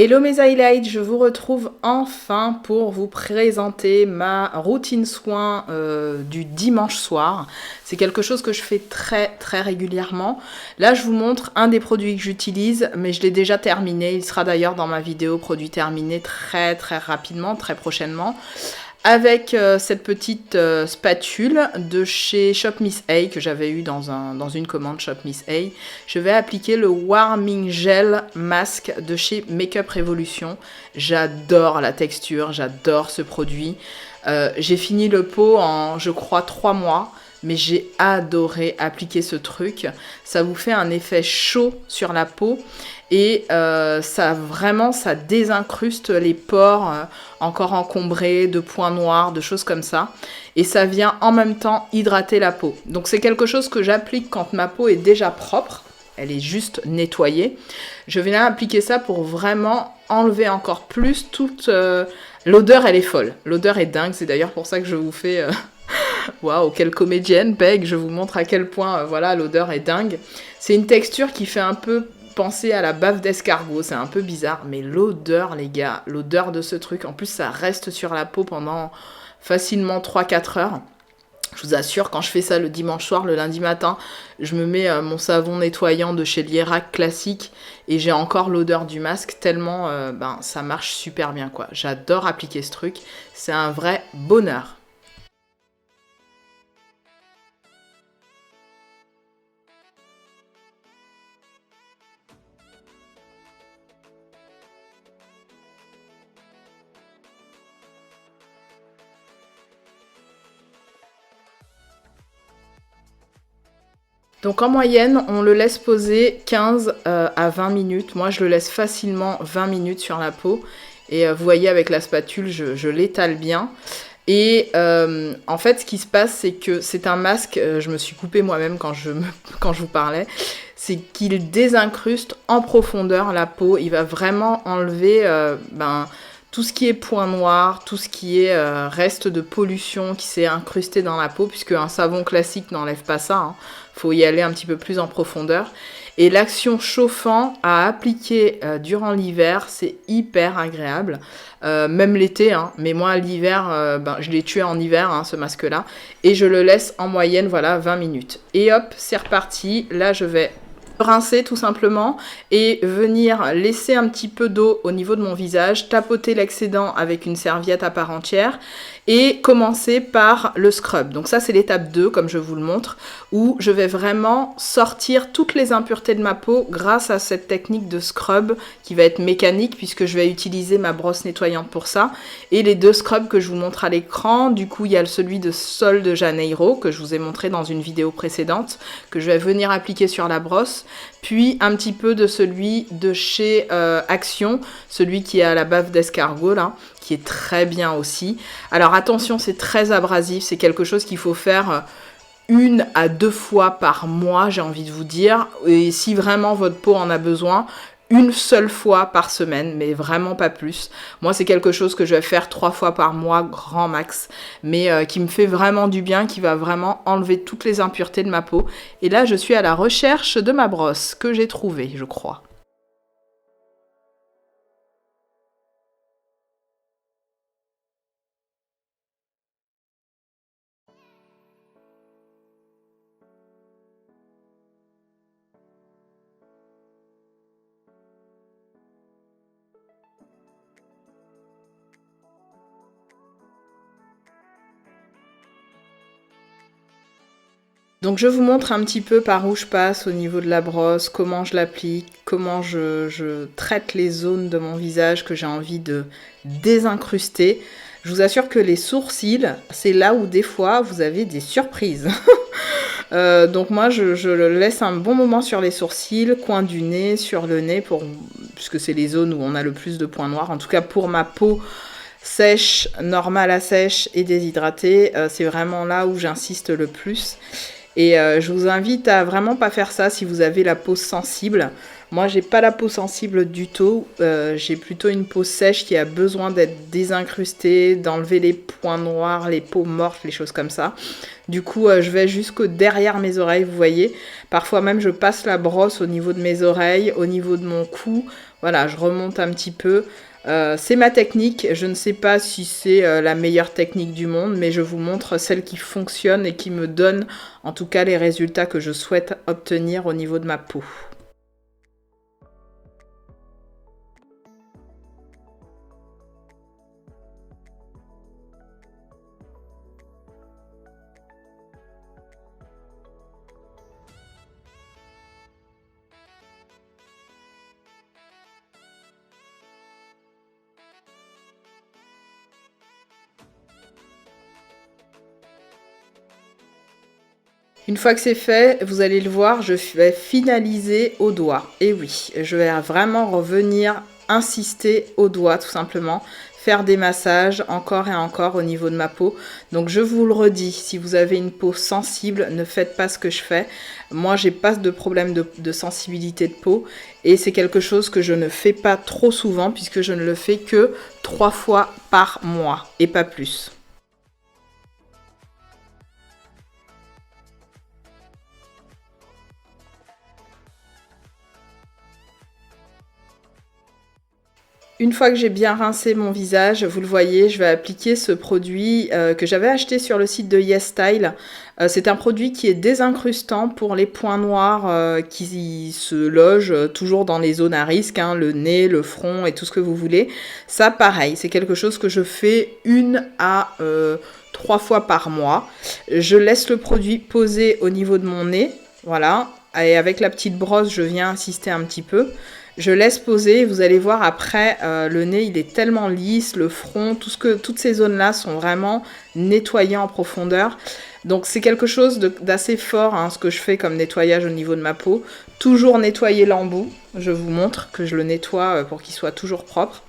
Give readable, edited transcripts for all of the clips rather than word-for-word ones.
Hello mes highlights, je vous retrouve enfin pour vous présenter ma routine soin du dimanche soir. C'est quelque chose que je fais très régulièrement. Là je vous montre un des produits que j'utilise, mais je l'ai déjà terminé. Il sera d'ailleurs dans ma vidéo produit terminé très rapidement, très prochainement. Avec cette petite spatule de chez Shop Miss A que j'avais eu dans une commande Shop Miss A, je vais appliquer le Warming Gel Mask de chez Makeup Revolution. J'adore la texture, j'adore ce produit. J'ai fini le pot en, je crois, 3 mois. Mais j'ai adoré appliquer ce truc. Ça vous fait un effet chaud sur la peau et ça désincruste les pores encore encombrés de points noirs, de choses comme ça. Et ça vient en même temps hydrater la peau. Donc c'est quelque chose que j'applique quand ma peau est déjà propre. Elle est juste nettoyée. Je viens appliquer ça pour vraiment enlever encore plus toute... L'odeur, elle est folle. L'odeur est dingue. C'est d'ailleurs pour ça que je vous fais... Waouh, quelle comédienne, Peg, je vous montre à quel point, voilà, l'odeur est dingue. C'est une texture qui fait un peu penser à la bave d'escargot, c'est un peu bizarre, mais l'odeur, les gars, l'odeur de ce truc, en plus, ça reste sur la peau pendant facilement 3-4 heures. Je vous assure, quand je fais ça le dimanche soir, le lundi matin, je me mets mon savon nettoyant de chez Lierac classique et j'ai encore l'odeur du masque tellement ça marche super bien, quoi. J'adore appliquer ce truc, c'est un vrai bonheur. Donc en moyenne, on le laisse poser 15 à 20 minutes. Moi, je le laisse facilement 20 minutes sur la peau. Et vous voyez, avec la spatule, je l'étale bien. Et en fait, ce qui se passe, c'est que c'est un masque, je me suis coupée moi-même quand je vous parlais, c'est qu'il désincruste en profondeur la peau. Il va vraiment enlever tout ce qui est point noir, tout ce qui est reste de pollution qui s'est incrusté dans la peau, puisque un savon classique n'enlève pas ça, hein. Faut y aller un petit peu plus en profondeur. Et l'action chauffant à appliquer durant l'hiver, c'est hyper agréable. Même l'été, hein, mais moi l'hiver, je l'ai tué en hiver, hein, ce masque-là. Et je le laisse en moyenne, voilà, 20 minutes. Et hop, c'est reparti. Là, je vais rincer tout simplement et venir laisser un petit peu d'eau au niveau de mon visage, tapoter l'excédent avec une serviette à part entière et commencer par le scrub. Donc ça, c'est l'étape 2, comme je vous le montre, où je vais vraiment sortir toutes les impuretés de ma peau grâce à cette technique de scrub qui va être mécanique puisque je vais utiliser ma brosse nettoyante pour ça. Et les 2 scrubs que je vous montre à l'écran, du coup, il y a celui de Sol de Janeiro que je vous ai montré dans une vidéo précédente, que je vais venir appliquer sur la brosse, puis un petit peu de celui de chez Action, celui qui est à la bave d'escargot là, qui est très bien aussi. Alors attention, c'est très abrasif, c'est quelque chose qu'il faut faire 1 à 2 fois par mois, j'ai envie de vous dire. Et si vraiment votre peau en a besoin, 1 seule fois par semaine, mais vraiment pas plus. Moi, c'est quelque chose que je vais faire 3 fois par mois, grand max, mais qui me fait vraiment du bien, qui va vraiment enlever toutes les impuretés de ma peau. Et là, je suis à la recherche de ma brosse, que j'ai trouvée, je crois. Donc je vous montre un petit peu par où je passe au niveau de la brosse, comment je l'applique, comment je traite les zones de mon visage que j'ai envie de désincruster. Je vous assure que les sourcils, c'est là où des fois vous avez des surprises. Donc moi je le laisse un bon moment sur les sourcils, coin du nez, sur le nez, puisque c'est les zones où on a le plus de points noirs. En tout cas pour ma peau sèche, normale à sèche et déshydratée, c'est vraiment là où j'insiste le plus. Et je vous invite à vraiment pas faire ça si vous avez la peau sensible. Moi, j'ai pas la peau sensible du tout. J'ai plutôt une peau sèche qui a besoin d'être désincrustée, d'enlever les points noirs, les peaux mortes, les choses comme ça. Du coup, je vais jusqu'au derrière mes oreilles, vous voyez. Parfois même, je passe la brosse au niveau de mes oreilles, au niveau de mon cou. Voilà, je remonte un petit peu. C'est ma technique. Je ne sais pas si c'est la meilleure technique du monde, mais je vous montre celle qui fonctionne et qui me donne en tout cas les résultats que je souhaite obtenir au niveau de ma peau. Une fois que c'est fait, vous allez le voir, je vais finaliser au doigt. Et oui, je vais vraiment revenir insister au doigt tout simplement, faire des massages encore et encore au niveau de ma peau. Donc je vous le redis, si vous avez une peau sensible, ne faites pas ce que je fais. Moi, j'ai pas de problème de sensibilité de peau et c'est quelque chose que je ne fais pas trop souvent puisque je ne le fais que 3 fois par mois et pas plus. Une fois que j'ai bien rincé mon visage, vous le voyez, je vais appliquer ce produit que j'avais acheté sur le site de YesStyle. C'est un produit qui est désincrustant pour les points noirs qui se logent toujours dans les zones à risque, hein, le nez, le front et tout ce que vous voulez. Ça, pareil, c'est quelque chose que je fais 1 à 3 fois par mois. Je laisse le produit poser au niveau de mon nez, voilà. Et avec la petite brosse, je viens insister un petit peu. Je laisse poser, vous allez voir après, le nez il est tellement lisse, le front, toutes ces zones-là sont vraiment nettoyées en profondeur. Donc c'est quelque chose d'assez fort, hein, ce que je fais comme nettoyage au niveau de ma peau. Toujours nettoyer l'embout, je vous montre que je le nettoie pour qu'il soit toujours propre.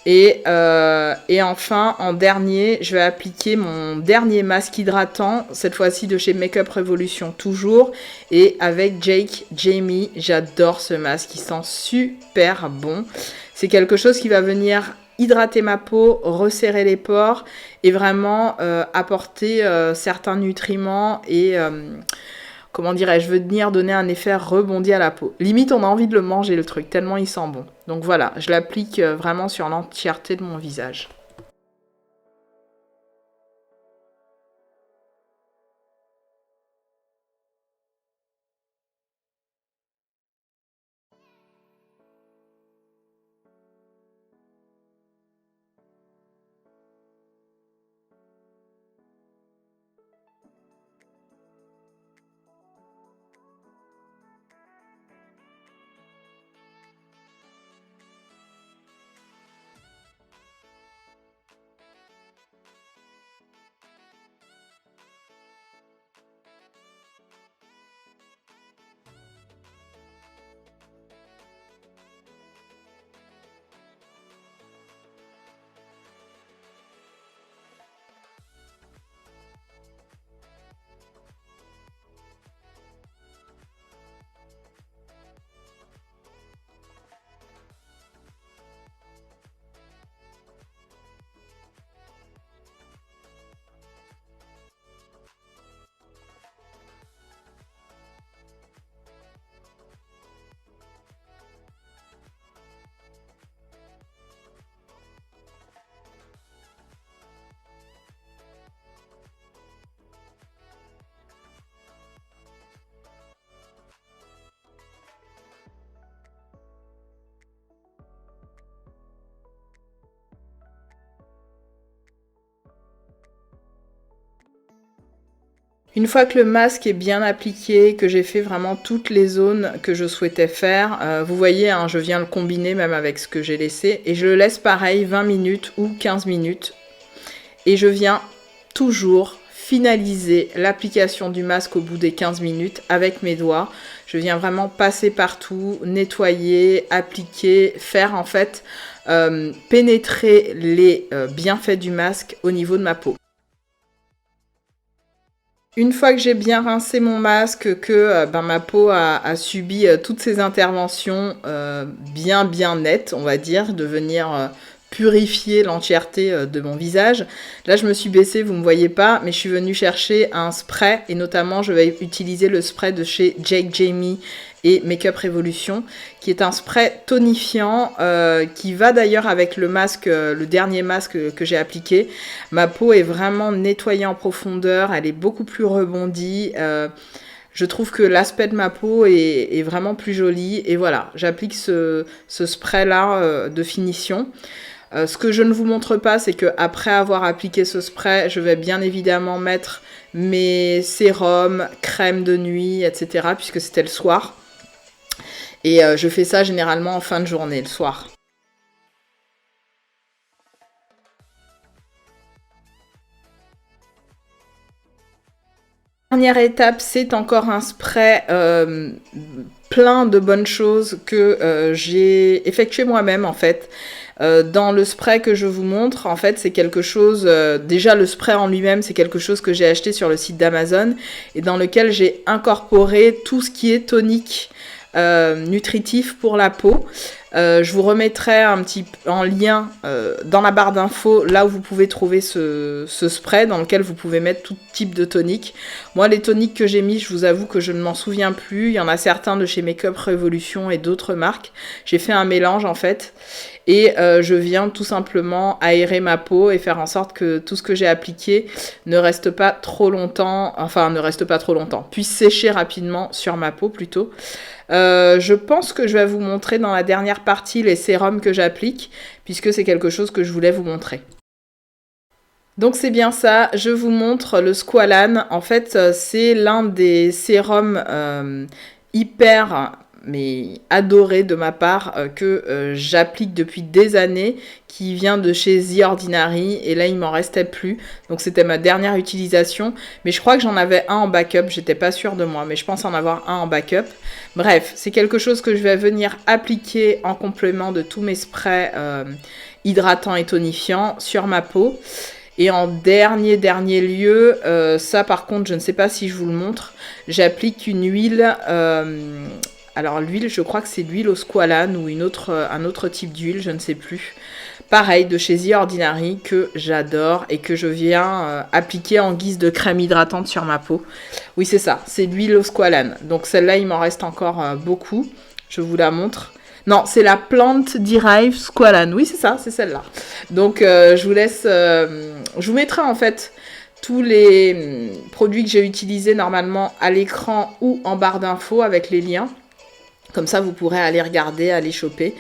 Et enfin, en dernier, je vais appliquer mon dernier masque hydratant, cette fois-ci de chez Makeup Revolution toujours, et avec Jake Jamie. J'adore ce masque, il sent super bon. C'est quelque chose qui va venir hydrater ma peau, resserrer les pores et vraiment apporter certains nutriments et comment dirais-je, venir donner un effet rebondi à la peau. Limite, on a envie de le manger, le truc, tellement il sent bon. Donc voilà, je l'applique vraiment sur l'entièreté de mon visage. Une fois que le masque est bien appliqué, que j'ai fait vraiment toutes les zones que je souhaitais faire, vous voyez, hein, je viens le combiner même avec ce que j'ai laissé, et je le laisse pareil 20 minutes ou 15 minutes. Et je viens toujours finaliser l'application du masque au bout des 15 minutes avec mes doigts. Je viens vraiment passer partout, nettoyer, appliquer, faire en fait pénétrer les bienfaits du masque au niveau de ma peau. Une fois que j'ai bien rincé mon masque, que ma peau a subi toutes ces interventions bien nettes, on va dire, de venir purifier l'entièreté de mon visage. Là, je me suis baissée, vous ne me voyez pas, mais je suis venue chercher un spray, et notamment, je vais utiliser le spray de chez Jake Jamie et Makeup Revolution, qui est un spray tonifiant qui va d'ailleurs avec le masque, le dernier masque que j'ai appliqué. Ma peau est vraiment nettoyée en profondeur, elle est beaucoup plus rebondie. Je trouve que l'aspect de ma peau est vraiment plus joli. Et voilà, j'applique ce spray-là de finition. Ce que je ne vous montre pas, c'est qu'après avoir appliqué ce spray, je vais bien évidemment mettre mes sérums, crème de nuit, etc. puisque c'était le soir. Et je fais ça généralement en fin de journée, le soir. Dernière étape, c'est encore un spray plein de bonnes choses que j'ai effectué moi-même en fait. Dans le spray que je vous montre, en fait, c'est quelque chose... déjà, le spray en lui-même, c'est quelque chose que j'ai acheté sur le site d'Amazon et dans lequel j'ai incorporé tout ce qui est tonique nutritif pour la peau. Je vous remettrai un petit en lien dans la barre d'infos là où vous pouvez trouver ce spray dans lequel vous pouvez mettre tout type de tonique. Moi, les toniques que j'ai mis, je vous avoue que je ne m'en souviens plus. Il y en a certains de chez Makeup Revolution et d'autres marques. J'ai fait un mélange en fait. Et je viens tout simplement aérer ma peau et faire en sorte que tout ce que j'ai appliqué ne reste pas trop longtemps, puisse sécher rapidement sur ma peau plutôt. Je pense que je vais vous montrer dans la dernière partie les sérums que j'applique, puisque c'est quelque chose que je voulais vous montrer. Donc c'est bien ça, je vous montre le Squalane. En fait, c'est l'un des sérums hyper adoré de ma part que j'applique depuis des années, qui vient de chez The Ordinary et là il m'en restait plus, donc c'était ma dernière utilisation, mais je crois que j'en avais un en backup, j'étais pas sûre de moi, mais je pense en avoir un en backup. Bref, c'est quelque chose que je vais venir appliquer en complément de tous mes sprays hydratants et tonifiants sur ma peau. Et en dernier lieu, ça par contre je ne sais pas si je vous le montre, j'applique une huile alors l'huile, je crois que c'est l'huile au squalane ou un autre type d'huile, je ne sais plus. Pareil, de chez The Ordinary, que j'adore et que je viens appliquer en guise de crème hydratante sur ma peau. Oui, c'est ça, c'est l'huile au squalane. Donc celle-là, il m'en reste encore beaucoup. Je vous la montre. Non, c'est la Plant Derived Squalane. Oui, c'est ça, c'est celle-là. Donc je vous laisse... je vous mettrai en fait tous les produits que j'ai utilisés normalement à l'écran ou en barre d'infos avec les liens. Comme ça, vous pourrez aller regarder, aller choper.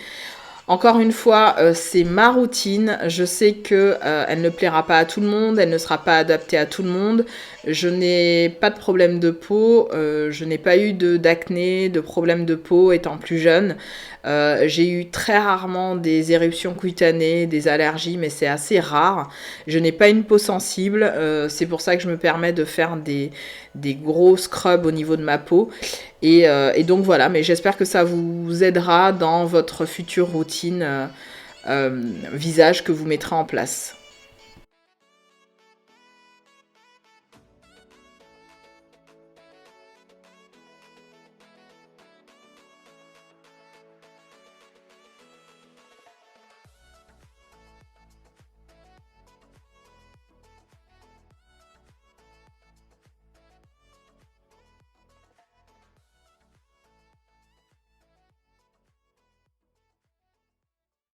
Encore une fois, c'est ma routine. Je sais que elle ne plaira pas à tout le monde, elle ne sera pas adaptée à tout le monde. Je n'ai pas de problème de peau, je n'ai pas eu d'acné, de problème de peau étant plus jeune. J'ai eu très rarement des éruptions cutanées, des allergies, mais c'est assez rare. Je n'ai pas une peau sensible, c'est pour ça que je me permets de faire des gros scrubs au niveau de ma peau. Et donc voilà, mais j'espère que ça vous aidera dans votre future routine visage que vous mettrez en place.